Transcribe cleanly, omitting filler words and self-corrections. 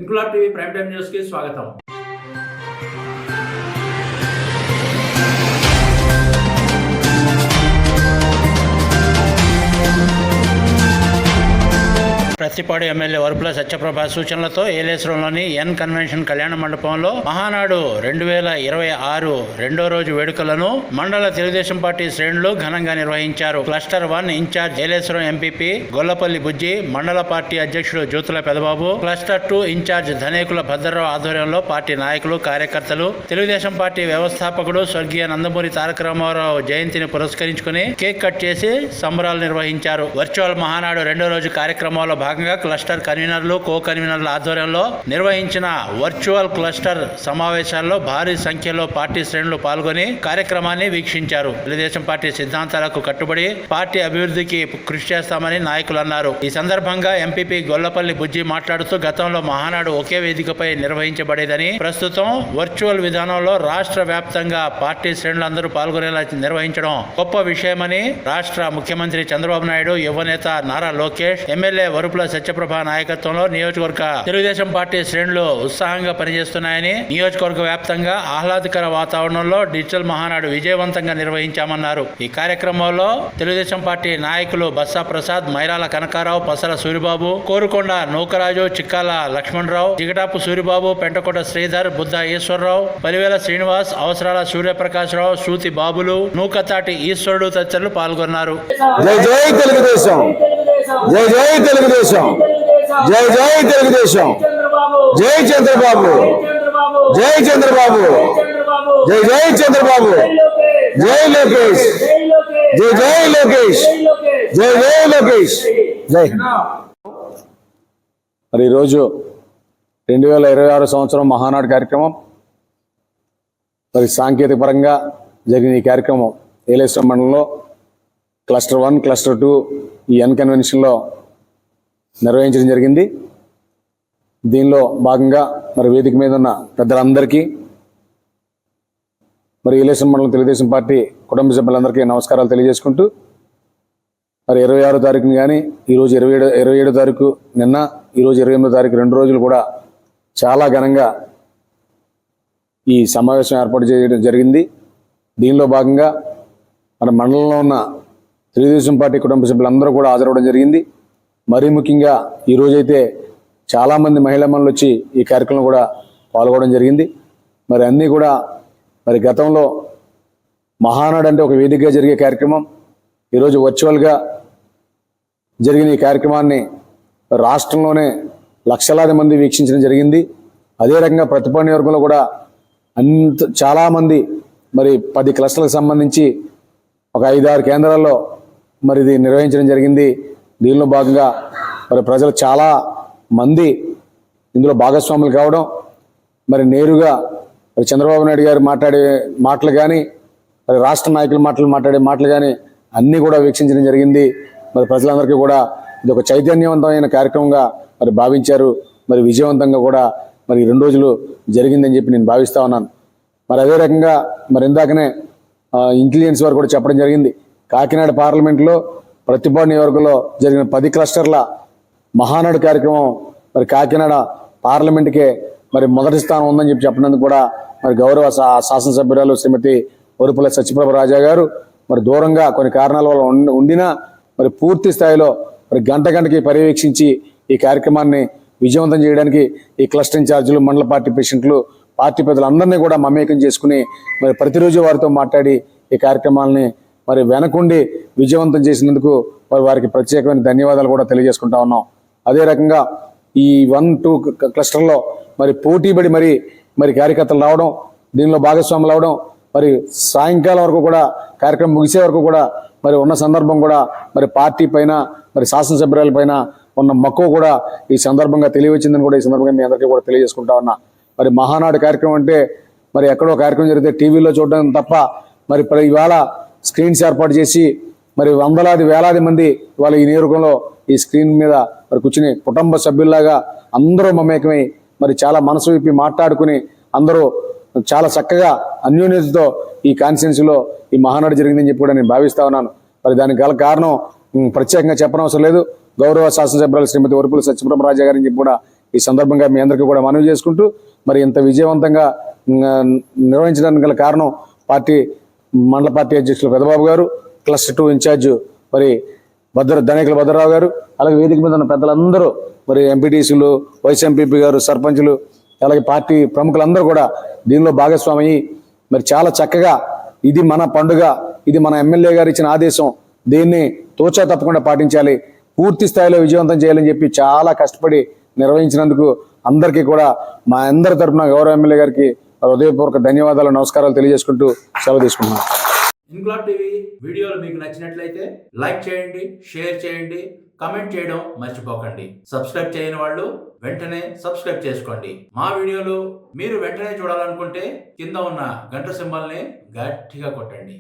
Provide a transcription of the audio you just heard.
Inquilab TV prime time news కి స్వాగతం. Prathipadu MLA Varupula Satyaprabha సూచనలతో ఏలేశ్వరంలోని ఎన్ కన్వెన్షన్ కళ్యాణ మండపంలో మహానాడు 2026 రెండో రోజు వేడుకలను మండల తెలుగుదేశం పార్టీ శ్రేణులు ఘనంగా నిర్వహించారు. Cluster 1 incharge Yeleswaram MPP Gollapalli Bujji, మండల పార్టీ అధ్యక్షుడు జ్యోతుల పెదబాబు, క్లస్టర్ 2 ఇన్ఛార్జ్ ధనేకుల భద్రరావు ఆధ్వర్యంలో పార్టీ నాయకులు, కార్యకర్తలు తెలుగుదేశం పార్టీ వ్యవస్థాపకుడు స్వర్గీయ నందమూరి తారక రామారావు జయంతిని పురస్కరించుకుని కేక్ కట్ చేసి సంబరాలు నిర్వహించారు. వర్చువల్ మహానాడు రెండో రోజు కార్యక్రమంలో భాగంగా క్లస్టర్ కన్వీనర్లు, కో కన్వీనర్ల ఆధ్వర్యంలో నిర్వహించిన వర్చువల్ క్లస్టర్ సమావేశాల్లో భారీ సంఖ్యలో పార్టీ శ్రేణులు పాల్గొని కార్యక్రమాన్ని వీక్షించారు. తెలుగుదేశం పార్టీ సిద్ధాంతాలకు కట్టుబడి పార్టీ అభివృద్ధికి కృషి చేస్తామని నాయకులు అన్నారు. ఈ సందర్భంగా ఎంపీపీ గొల్లపల్లి బుజ్జి మాట్లాడుతూ గతంలో మహానాడు ఒకే వేదికపై నిర్వహించబడేదని, ప్రస్తుతం వర్చువల్ విధానంలో రాష్ట్ర వ్యాప్తంగా పార్టీ శ్రేణులందరూ పాల్గొనేలా నిర్వహించడం గొప్ప విషయమని రాష్ట్ర ముఖ్యమంత్రి చంద్రబాబు నాయుడు, యువనేత నారా లోకేష్, ఎమ్మెల్యే వరుపుల సత్యప్రభ నాయకత్వంలో నియోజకవర్గ తెలుగుదేశం పార్టీ శ్రేణులు ఉత్సాహంగా పనిచేస్తున్నాయని, నియోజకవర్గ వ్యాప్తంగా ఆహ్లాదకర వాతావరణంలో డిజిటల్ మహానాడు విజయవంతంగా నిర్వహించామన్నారు. ఈ కార్యక్రమంలో తెలుగుదేశం పార్టీ నాయకులు బస్సా ప్రసాద్, మైరాల కనకారావు, పసల సూరిబాబు, కోరుకొండ నూకరాజు, చిక్కాల లక్ష్మణరావు, జిగటాపు సూరిబాబు, పెంటకోట శ్రీధర్, బుద్ధ ఈశ్వరరావు, పలివేల శ్రీనివాస్, అవసరాల సూర్యప్రకాశరావు, శృతి బాబులు, నూకతాటి ఈశ్వరుడు తదితరులు పాల్గొన్నారు. జై జై తెలుగుదేశం, జై జై తెలుగుదేశం, జై జై తెలుగుదేశం, జై చంద్రబాబు, జై చంద్రబాబు, జై జై చంద్రబాబు, జై లోకేష్, జై జై లోకేష్, జై జై లోకేష్, జై. మరి ఈరోజు 2026 సంవత్సరం మహానాడు కార్యక్రమం, మరి సాంకేతిక పరంగా జరిగిన ఈ కార్యక్రమం ఏలేశ్వరం మండలంలో క్లస్టర్ 1, క్లస్టర్ 2 ఈ ఎన్ కన్వెన్షన్లో నిర్వహించడం జరిగింది. దీనిలో భాగంగా మరి వేదిక మీద ఉన్న పెద్దలందరికీ, మరి ఏలేశ్వరం మండలం తెలుగుదేశం పార్టీ కుటుంబ సభ్యులందరికీ నమస్కారాలు తెలియజేసుకుంటూ, మరి 26వ తారీఖుని కానీ ఈరోజు 27వ తారీఖు నిన్న, ఈరోజు 28వ తారీఖు 2 రోజులు కూడా చాలా ఘనంగా ఈ సమావేశం ఏర్పాటు చేయడం జరిగింది. దీనిలో భాగంగా మన మండలంలో ఉన్న తెలుగుదేశం పార్టీ కుటుంబ సభ్యులందరూ కూడా హాజరవడం జరిగింది. మరీ ముఖ్యంగా ఈరోజైతే చాలామంది మహిళా మనులు వచ్చి ఈ కార్యక్రమంలో కూడా పాల్గొనడం జరిగింది. మరి అన్నీ కూడా మరి గతంలో మహానాడు అంటే ఒక వేదికగా జరిగే కార్యక్రమం ఈరోజు వర్చువల్గా జరిగిన ఈ కార్యక్రమాన్ని రాష్ట్రంలోనే లక్షలాది మంది వీక్షించడం జరిగింది. అదే రకంగా ప్రతిపాడు నియోజకవర్గంలో కూడా చాలామంది మరి 10 క్లస్టర్లకు సంబంధించి ఒక 5-6 కేంద్రాల్లో మరి ఇది నిర్వహించడం జరిగింది. దీనిలో భాగంగా మరి ప్రజలు చాలా మంది ఇందులో భాగస్వాములు కావడం, మరి నేరుగా మరి చంద్రబాబు నాయుడు గారు మాట్లాడే మాటలు కానీ, మరి రాష్ట్ర నాయకులు మాట్లాడే మాటలు కానీ అన్నీ కూడా వీక్షించడం జరిగింది. మరి ప్రజలందరికీ కూడా ఇది ఒక చైతన్యవంతమైన కార్యక్రమంగా మరి భావించారు. మరి విజయవంతంగా కూడా మరి 2 రోజులు జరిగిందని చెప్పి నేను భావిస్తా ఉన్నాను. మరి అదే రకంగా మరి ఇందాకనే ఇంటెలిజెన్స్ వారు కూడా చెప్పడం జరిగింది. కాకినాడ పార్లమెంట్లో ప్రతిపాడు నియోజకవర్గంలో జరిగిన 10 క్లస్టర్ల మహానాడు కార్యక్రమం మరి కాకినాడ పార్లమెంట్కే మరి మొదటి స్థానం ఉందని చెప్పినందుకు కూడా మరి గౌరవ శాసనసభ్యురాలు శ్రీమతి వరుపుల సత్యప్రభ రాజా గారు మరి దూరంగా కొన్ని కారణాల వల్ల ఉండినా మరి పూర్తి స్థాయిలో మరి గంటకి పర్యవేక్షించి ఈ కార్యక్రమాన్ని విజయవంతం చేయడానికి ఈ క్లస్టర్ ఇన్ఛార్జీలు, మండల పార్టీ ప్రెసిడెంట్లు, పార్టీ పెద్దలందరినీ కూడా మమేకం చేసుకుని మరి ప్రతిరోజు వారితో మాట్లాడి ఈ కార్యక్రమాలని మరి వెనకుండి విజయవంతం చేసినందుకు మరి వారికి ప్రత్యేకమైన ధన్యవాదాలు కూడా తెలియజేసుకుంటా ఉన్నాం. అదే రకంగా ఈ 1-2 క్లస్టర్లో మరి పోటీపడి మరి కార్యకర్తలు రావడం, దీనిలో భాగస్వాములు అవడం, మరి సాయంకాలం వరకు కూడా కార్యక్రమం ముగిసే వరకు కూడా మరి ఉన్న సందర్భం కూడా మరి పార్టీ పైన, మరి శాసనసభ్యురాల పైన ఉన్న మక్కువ కూడా ఈ సందర్భంగా తెలియవచ్చిందని కూడా ఈ సందర్భంగా మీ అందరికీ కూడా తెలియజేసుకుంటా ఉన్నా. మరి మహానాడు కార్యక్రమం అంటే మరి ఎక్కడో కార్యక్రమం జరిగితే టీవీలో చూడడం తప్ప మరి ఇవాళ స్క్రీన్స్ ఏర్పాటు చేసి మరి వందలాది వేలాది మంది వాళ్ళ ఈ నియోజకవర్గంలో ఈ స్క్రీన్ మీద మరి కూర్చుని కుటుంబ సభ్యుల్లాగా అందరూ మమేకమై మరి చాలా మనసు విప్పి మాట్లాడుకుని అందరూ చాలా చక్కగా అన్యోన్యతతో ఈ కాన్స్టిట్యున్సీలో ఈ మహానాడు జరిగిందని చెప్పి కూడా నేను భావిస్తా ఉన్నాను. మరి దానికి గల కారణం ప్రత్యేకంగా చెప్పనవసరం లేదు. గౌరవ శాసనసభ్యురాలు శ్రీమతి వరుపుల సత్యప్రభరాజు గారిని చెప్పి కూడా ఈ సందర్భంగా మీ అందరికీ కూడా మనవి చేసుకుంటూ, మరి ఇంత విజయవంతంగా నిర్వహించడానికి గల కారణం పార్టీ మండల పార్టీ అధ్యక్షులు పెద్దబాబు గారు, క్లస్టర్ 2 ఇన్ఛార్జ్ మరి ధనికుల భద్రరావు గారు, అలాగే వేదిక మీద ఉన్న పెద్దలందరూ, మరి ఎంపీటీసీలు, వైస్ ఎంపీపీ గారు, సర్పంచులు, అలాగే పార్టీ ప్రముఖులందరూ కూడా దీనిలో భాగస్వామి అయ్యి మరి చాలా చక్కగా ఇది మన పండుగ, ఇది మన ఎమ్మెల్యే గారు ఇచ్చిన ఆదేశం, దీన్ని తోచా తప్పకుండా పాటించాలి, పూర్తి స్థాయిలో విజయవంతం చేయాలని చెప్పి చాలా కష్టపడి నిర్వహించినందుకు అందరికీ కూడా మా అందరి తరపున గౌరవ ఎమ్మెల్యే గారికి హృదయపూర్వక ధన్యవాదాలు, నమస్కారాలు తెలియజేసుకుంటూ సెలవు తీసుకుంటున్నాను. ఇన్క్లాబ్ టీవీ వీడియోలు మీకు నచ్చినట్లయితే లైక్ చేయండి, షేర్ చేయండి, కమెంట్ చేయడం మర్చిపోకండి. సబ్స్క్రైబ్ చేయని వాళ్ళు వెంటనే సబ్స్క్రైబ్ చేసుకోండి. మా వీడియోలు మీరు వెంటనే చూడాలనుకుంటే కింద ఉన్న గంట సింబల్ని గట్టిగా కొట్టండి.